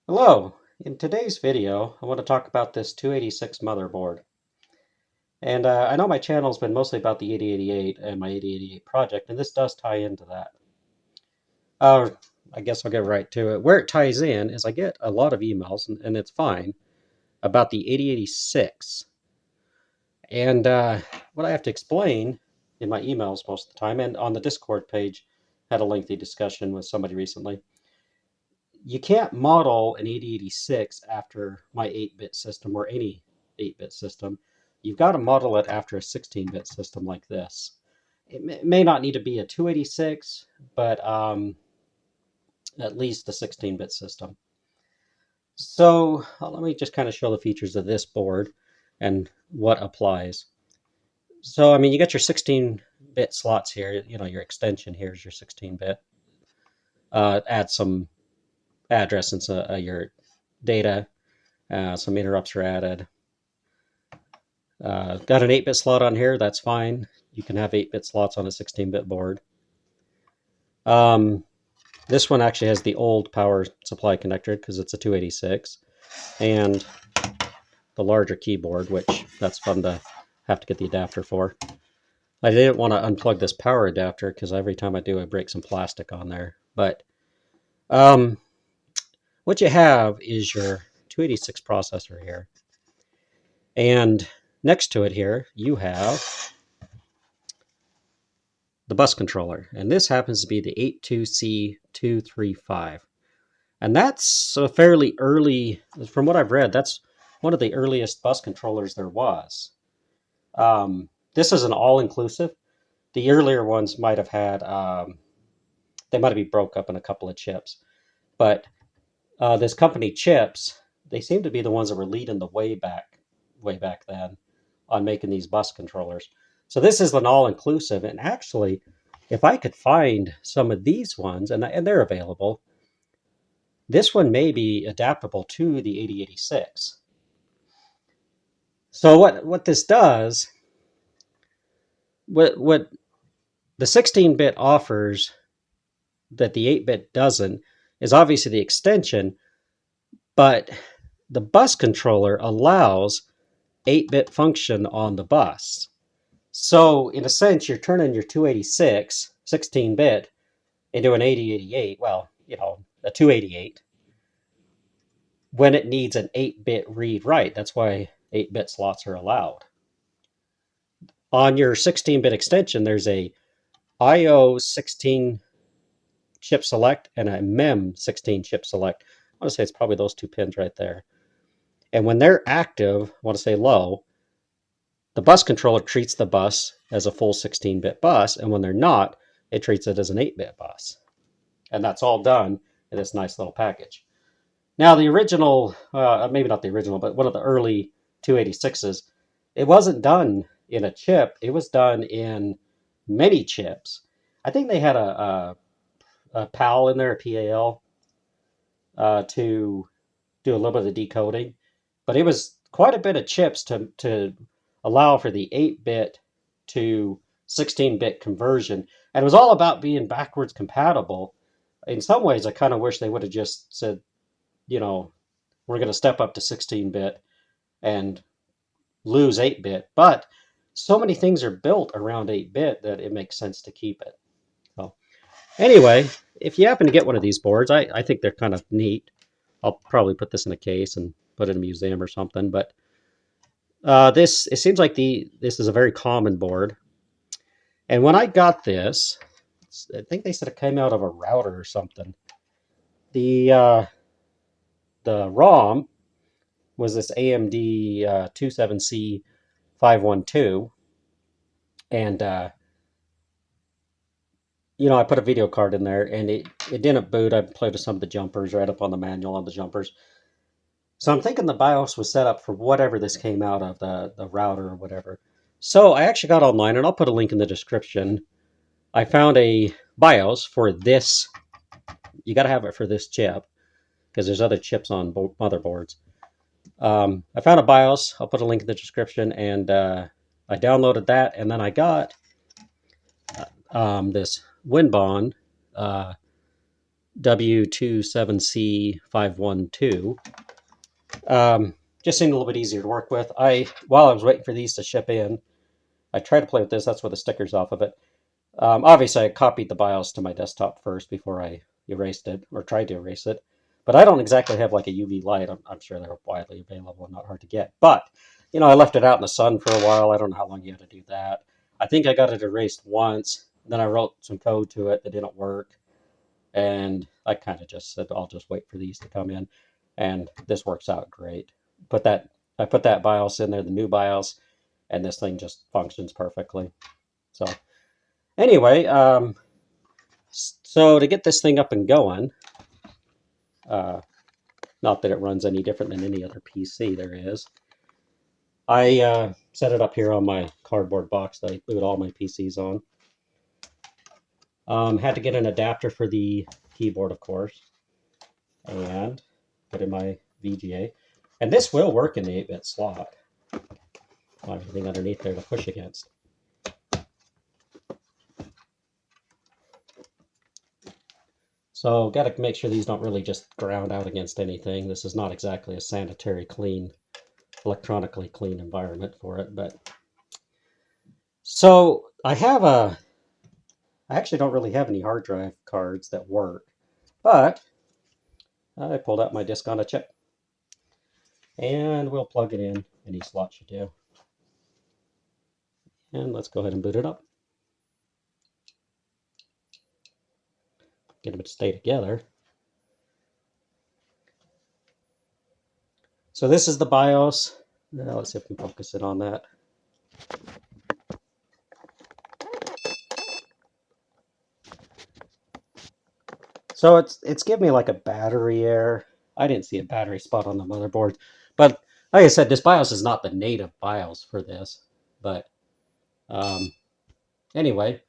Hello, in today's video I want to talk about this 286 motherboard. And I know my channel's been mostly about the 8088 and my 8088 project, and this does tie into that. I guess I'll get right to it. Where it ties in is I get a lot of emails, and it's fine, about the 8086. And what I have to explain in my emails most of the time, and on the Discord page, had a lengthy discussion with somebody recently. You can't model an 8086 after my 8-bit system or any 8-bit system. You've got to model it after a 16-bit system like this. It may not need to be a 286, but at least a 16-bit system. So let me just kind of show the features of this board and what applies. So, I mean, you got your 16-bit slots here. You know, your extension here is your 16-bit. Add some address into your data. Some interrupts are added. Got an 8-bit slot on here. That's fine. You can have 8-bit slots on a 16-bit board. This one actually has the old power supply connector because it's a 286. And the larger keyboard, which that's fun to have to get the adapter for. I didn't want to unplug this power adapter because every time I do, I break some plastic on there. But what you have is your 286 processor here. And next to it here, you have the bus controller. And this happens to be the 82C235. And that's a fairly early, from what I've read, that's one of the earliest bus controllers there was. This is an all-inclusive. The earlier ones might have had, they might have been broke up in a couple of chips. But this company Chips, they seem to be the ones that were leading the way back then on making these bus controllers. So this is an all-inclusive, and actually, if I could find some of these ones, and they're available, this one may be adaptable to the 8086. So what this does, what the 16-bit offers that the 8-bit doesn't, is obviously the extension, but the bus controller allows 8-bit function on the bus. So in a sense, you're turning your 286, 16-bit, into an 8088, well, you know, a 288, when it needs an 8-bit read-write. That's why 8-bit slots are allowed. On your 16-bit extension, there's a IO 16 chip select and a MEM 16 chip select. I want to say it's probably those two pins right there. And when they're active, I want to say low, the bus controller treats the bus as a full 16-bit bus, and when they're not, it treats it as an 8-bit bus. And that's all done in this nice little package. Now, the original, maybe not the original, but one of the early 286s, it wasn't done in a chip. It was done in many chips. I think they had a PAL in there, a PAL, to do a little bit of the decoding. But it was quite a bit of chips to allow for the 8-bit to 16-bit conversion. And it was all about being backwards compatible. In some ways, I kind of wish they would have just said, you know, we're going to step up to 16-bit and lose 8-bit. But so many things are built around 8-bit that it makes sense to keep it. So anyway, if you happen to get one of these boards, I think they're kind of neat. I'll probably put this in a case and put it in a museum or something. But it seems like this is a very common board. And when I got this, I think they said it came out of a router or something. The ROM was this AMD 27C512, and you know, I put a video card in there, and it didn't boot. I played with some of the jumpers right up on the manual on the jumpers. So I'm thinking the BIOS was set up for whatever this came out of, the router or whatever. So I actually got online, and I'll put a link in the description. I found a BIOS for this. You got to have it for this chip, because there's other chips on motherboards. I found a BIOS. I'll put a link in the description, and I downloaded that, and then I got this WinBond JCS286 just seemed a little bit easier to work with. While I was waiting for these to ship in, I tried to play with this. That's where the sticker's off of it. Obviously, I copied the BIOS to my desktop first before I erased it, or tried to erase it. But I don't exactly have like a UV light. I'm sure they're widely available and not hard to get. But, I left it out in the sun for a while. I don't know how long you had to do that. I think I got it erased once. Then I wrote some code to it that didn't work. And I kind of just said, I'll just wait for these to come in. And this works out great. I put that BIOS in there, the new BIOS, and this thing just functions perfectly. So anyway, so to get this thing up and going, not that it runs any different than any other PC there is, I set it up here on my cardboard box that I glued all my PCs on. Had to get an adapter for the keyboard, of course, and put in my VGA. And this will work in the 8-bit slot. Everything underneath there to push against. So got to make sure these don't really just ground out against anything. This is not exactly a sanitary, clean, electronically clean environment for it. But so I actually don't really have any hard drive cards that work, but I pulled out my disk on a chip. And we'll plug it in. Any slot should do. And let's go ahead and boot it up. Get them to stay together. So this is the BIOS. Now let's see if we can focus it on that. So it's giving me like a battery error. I didn't see a battery spot on the motherboard. But like I said, this BIOS is not the native BIOS for this. But anyway,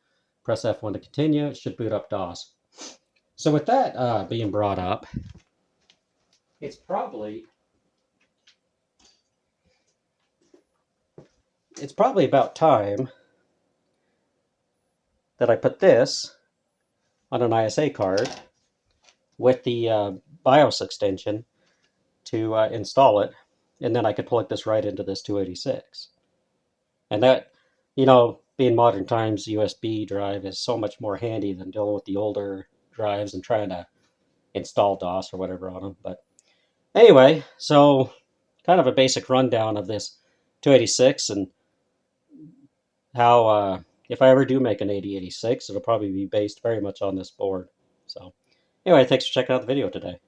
press F1 to continue. It should boot up DOS. So with that being brought up, it's probably about time that I put this on an ISA card with the BIOS extension to install it, and then I could plug this right into this 286. And that, being modern times, USB drive is so much more handy than dealing with the older drives and trying to install DOS or whatever on them. But anyway, so kind of a basic rundown of this 286 and how if I ever do make an 8086, it'll probably be based very much on this board. So anyway, thanks for checking out the video today.